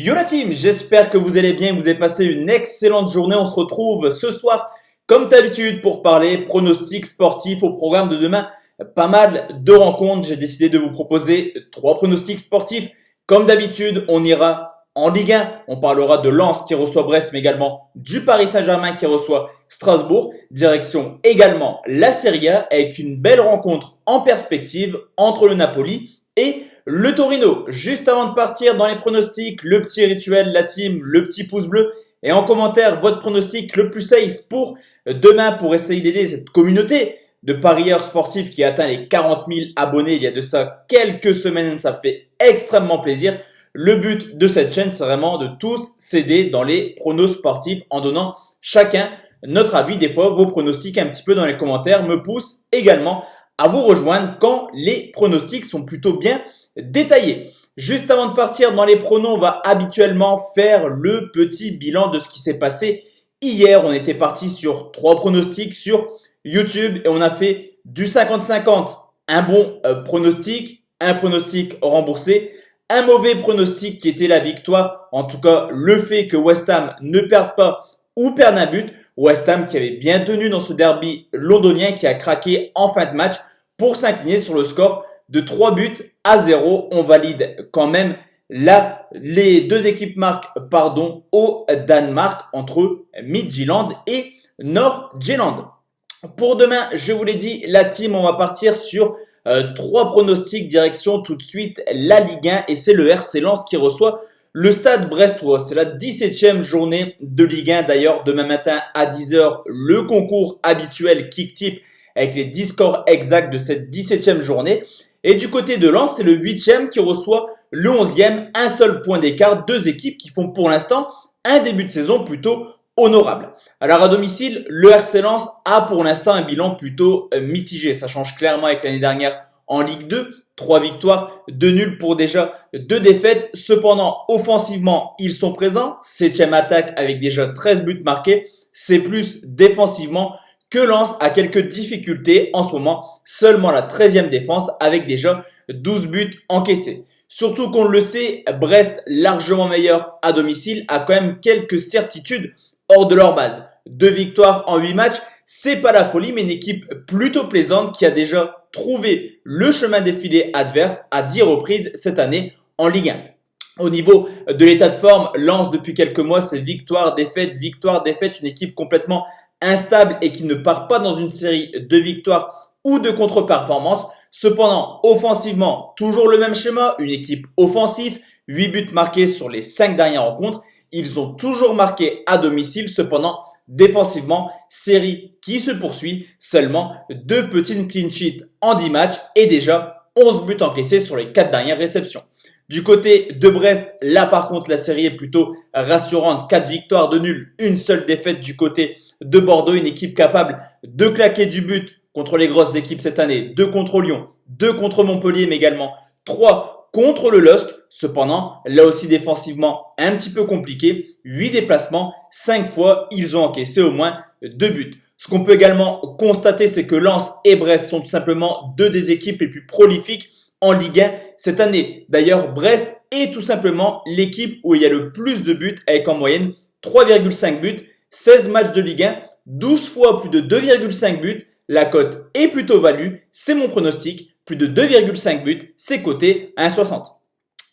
Yo la team, j'espère que vous allez bien, que vous avez passé une excellente journée. On se retrouve ce soir comme d'habitude pour parler pronostics sportifs au programme de demain. Pas mal de rencontres, j'ai décidé de vous proposer 3 pronostics sportifs. Comme d'habitude, on ira en Ligue 1, on parlera de Lens qui reçoit Brest, mais également du Paris Saint-Germain qui reçoit Strasbourg. Direction également la Serie A avec une belle rencontre en perspective entre le Napoli et le Torino. Juste avant de partir dans les pronostics, le petit rituel, la team, le petit pouce bleu et en commentaire votre pronostic le plus safe pour demain pour essayer d'aider cette communauté de parieurs sportifs qui atteint les 40 000 abonnés il y a de ça quelques semaines. Ça fait extrêmement plaisir. Le but de cette chaîne, c'est vraiment de tous s'aider dans les pronos sportifs en donnant chacun notre avis. Des fois, vos pronostics un petit peu dans les commentaires me poussent également à vous rejoindre quand les pronostics sont plutôt bien détaillés. Juste avant de partir dans les pronos, on va habituellement faire le petit bilan de ce qui s'est passé hier. On était parti sur 3 pronostics sur YouTube et on a fait du 50-50. Un bon pronostic, un pronostic remboursé, un mauvais pronostic qui était la victoire. En tout cas, le fait que West Ham ne perde pas ou perde un but. West Ham qui avait bien tenu dans ce derby londonien qui a craqué en fin de match pour s'incliner sur le score de 3-0. On valide quand même les deux équipes marquent au Danemark entre Midtjylland et Nord-Jylland. Pour demain, je vous l'ai dit, la team, on va partir sur 3 pronostics direction tout de suite la Ligue 1 et c'est le RC Lens qui reçoit le Stade Brestois. C'est la 17e journée de Ligue 1. D'ailleurs, demain matin à 10h, le concours habituel Kick Tip avec les 10 scores exacts de cette 17e journée. Et du côté de Lens, c'est le 8e qui reçoit le 11e. Un seul point d'écart, 2 équipes qui font pour l'instant un début de saison plutôt honorable. Alors à domicile, le RC Lens a pour l'instant un bilan plutôt mitigé. Ça change clairement avec l'année dernière en Ligue 2. 3 victoires, 2 nuls pour déjà 2 défaites. Cependant, offensivement, ils sont présents. 7e attaque avec déjà 13 buts marqués. C'est plus défensivement que Lens a quelques difficultés en ce moment. Seulement la 13e défense avec déjà 12 buts encaissés. Surtout qu'on le sait, Brest, largement meilleur à domicile, a quand même quelques certitudes hors de leur base. 2 victoires en 8 matchs, c'est pas la folie, mais une équipe plutôt plaisante qui a déjà trouvé le chemin des filets adverses à 10 reprises cette année en Ligue 1. Au niveau de l'état de forme, Lens depuis quelques mois, c'est victoire, défaite, une équipe complètement instable et qui ne part pas dans une série de victoires ou de contre-performances. Cependant, offensivement, toujours le même schéma, une équipe offensive, 8 buts marqués sur les 5 dernières rencontres. Ils ont toujours marqué à domicile, cependant, défensivement, série qui se poursuit, seulement 2 petites clean sheets en 10 matchs et déjà 11 buts encaissés sur les 4 dernières réceptions. Du côté de Brest, là par contre, la série est plutôt rassurante. 4 victoires, 2 nuls, une seule défaite du côté de Bordeaux, une équipe capable de claquer du but contre les grosses équipes cette année. 2 contre Lyon, 2 contre Montpellier, mais également 3 contre le LOSC. Cependant, là aussi défensivement, un petit peu compliqué. 8 déplacements, 5 fois, ils ont encaissé au moins 2 buts. Ce qu'on peut également constater, c'est que Lens et Brest sont tout simplement 2 des équipes les plus prolifiques en Ligue 1 cette année. D'ailleurs, Brest est tout simplement l'équipe où il y a le plus de buts avec en moyenne 3,5 buts, 16 matchs de Ligue 1, 12 fois plus de 2,5 buts. La cote est plutôt value, c'est mon pronostic. Plus de 2,5 buts, c'est coté à 1,60.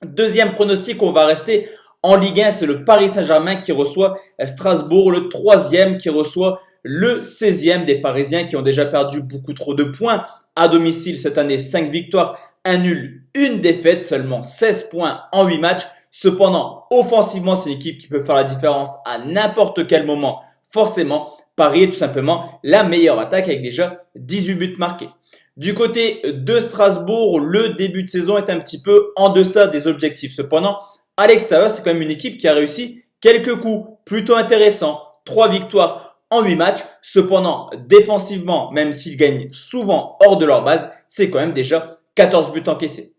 Deuxième pronostic, on va rester en Ligue 1, c'est le Paris Saint-Germain qui reçoit Strasbourg, le 3e qui reçoit le 16e des Parisiens qui ont déjà perdu beaucoup trop de points à domicile cette année. 5 victoires, 1 nul, 1 défaite, seulement 16 points en 8 matchs. Cependant, offensivement, c'est une équipe qui peut faire la différence à n'importe quel moment. Forcément, Paris est tout simplement la meilleure attaque avec déjà 18 buts marqués. Du côté de Strasbourg, le début de saison est un petit peu en deçà des objectifs. Cependant, à l'extérieur, c'est quand même une équipe qui a réussi quelques coups plutôt intéressants. 3 victoires en 8 matchs. Cependant, défensivement, même s'ils gagnent souvent hors de leur base, c'est quand même déjà 14 buts encaissés.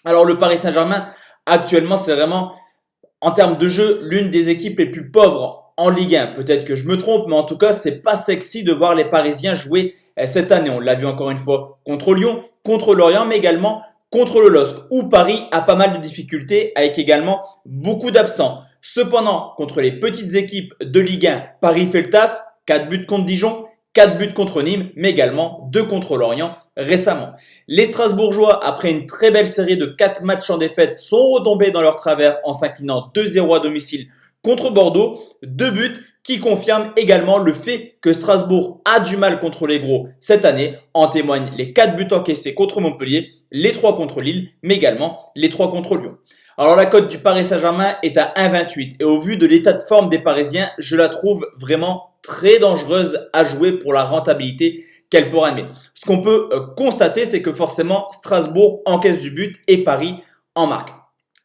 Alors le Paris Saint-Germain, actuellement, c'est vraiment, en termes de jeu, l'une des équipes les plus pauvres en Ligue 1. Peut-être que je me trompe, mais en tout cas, c'est pas sexy de voir les Parisiens jouer cette année. On l'a vu encore une fois contre Lyon, contre Lorient, mais également contre le LOSC, où Paris a pas mal de difficultés avec également beaucoup d'absents. Cependant, contre les petites équipes de Ligue 1, Paris fait le taf, 4 buts contre Dijon, 4 buts contre Nîmes, mais également 2 contre Lorient récemment. Les Strasbourgeois, après une très belle série de 4 matchs en défaite, sont retombés dans leur travers en s'inclinant 2-0 à domicile contre Bordeaux. 2 buts qui confirment également le fait que Strasbourg a du mal contre les gros cette année. En témoignent les 4 buts encaissés contre Montpellier, les 3 contre Lille, mais également les 3 contre Lyon. Alors la cote du Paris Saint-Germain est à 1,28 et au vu de l'état de forme des Parisiens, je la trouve vraiment très dangereuse à jouer pour la rentabilité qu'elle pourra amener. Ce qu'on peut constater, c'est que forcément Strasbourg encaisse du but et Paris en marque.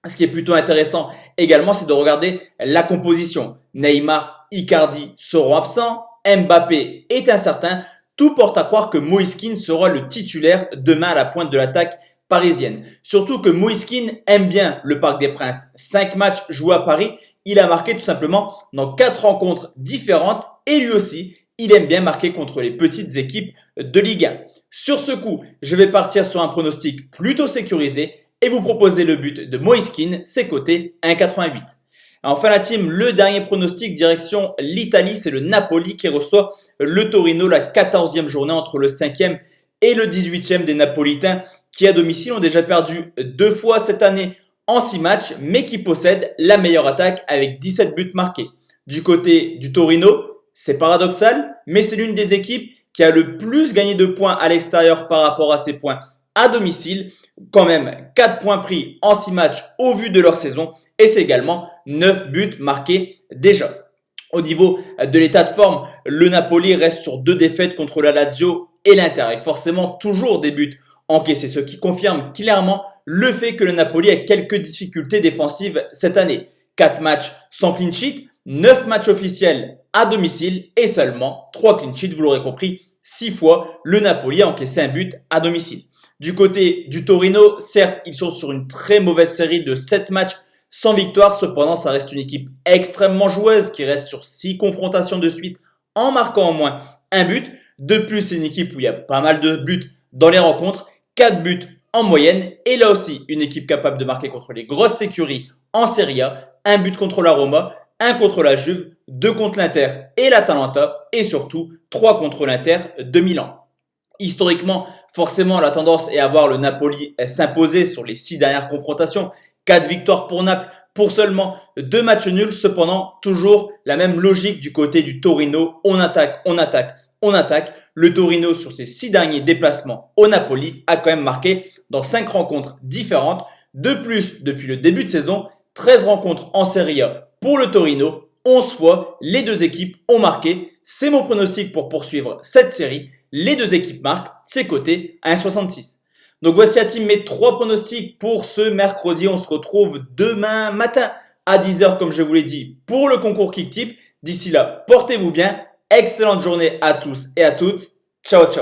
Ce qui est plutôt intéressant également, c'est de regarder la composition. Neymar, Icardi seront absents, Mbappé est incertain. Tout porte à croire que Moïse Kean sera le titulaire demain à la pointe de l'attaque parisienne. Surtout que Moïse Kean aime bien le Parc des Princes. 5 matchs joués à Paris, il a marqué tout simplement dans 4 rencontres différentes et lui aussi, il aime bien marquer contre les petites équipes de Ligue 1. Sur ce coup, je vais partir sur un pronostic plutôt sécurisé et vous proposer le but de Moïse Kean, c'est coté 1,88. Enfin la team, le dernier pronostic direction l'Italie, c'est le Napoli qui reçoit le Torino, la 14e journée entre le 5e et le 18e des Napolitains qui à domicile ont déjà perdu 2 fois cette année en 6 matchs, mais qui possèdent la meilleure attaque avec 17 buts marqués. Du côté du Torino, c'est paradoxal, mais c'est l'une des équipes qui a le plus gagné de points à l'extérieur par rapport à ses points à domicile. Quand même 4 points pris en 6 matchs au vu de leur saison et c'est également 9 buts marqués déjà. Au niveau de l'état de forme, le Napoli reste sur 2 défaites contre la Lazio et l'Inter avec forcément toujours des buts encaissés, ce qui confirme clairement le fait que le Napoli a quelques difficultés défensives cette année. 4 matchs sans clean sheet, 9 matchs officiels à domicile et seulement 3 clean sheets, vous l'aurez compris, 6 fois le Napoli a encaissé un but à domicile. Du côté du Torino, certes, ils sont sur une très mauvaise série de 7 matchs sans victoire. Cependant, ça reste une équipe extrêmement joueuse qui reste sur 6 confrontations de suite en marquant au moins un but. De plus, c'est une équipe où il y a pas mal de buts dans les rencontres, 4 buts en moyenne. Et là aussi, une équipe capable de marquer contre les grosses écuries en Serie A. Un but contre la Roma, un contre la Juve, 2 contre l'Inter et l'Atalanta et surtout 3 contre l'Inter de Milan. Historiquement, forcément, la tendance est à voir le Napoli s'imposer sur les 6 dernières confrontations. 4 victoires pour Naples pour seulement 2 matchs nuls. Cependant, toujours la même logique du côté du Torino. On attaque, on attaque, on attaque. Le Torino, sur ses 6 derniers déplacements au Napoli, a quand même marqué dans 5 rencontres différentes. De plus, depuis le début de saison, 13 rencontres en Serie A pour le Torino. 11 fois, les 2 équipes ont marqué. C'est mon pronostic pour poursuivre cette série. Les 2 équipes marquent, c'est coté à 1,66. Donc voici à team mes 3 pronostics pour ce mercredi. On se retrouve demain matin à 10h comme je vous l'ai dit pour le concours KickTip. D'ici là, portez-vous bien. Excellente journée à tous et à toutes. Ciao, ciao.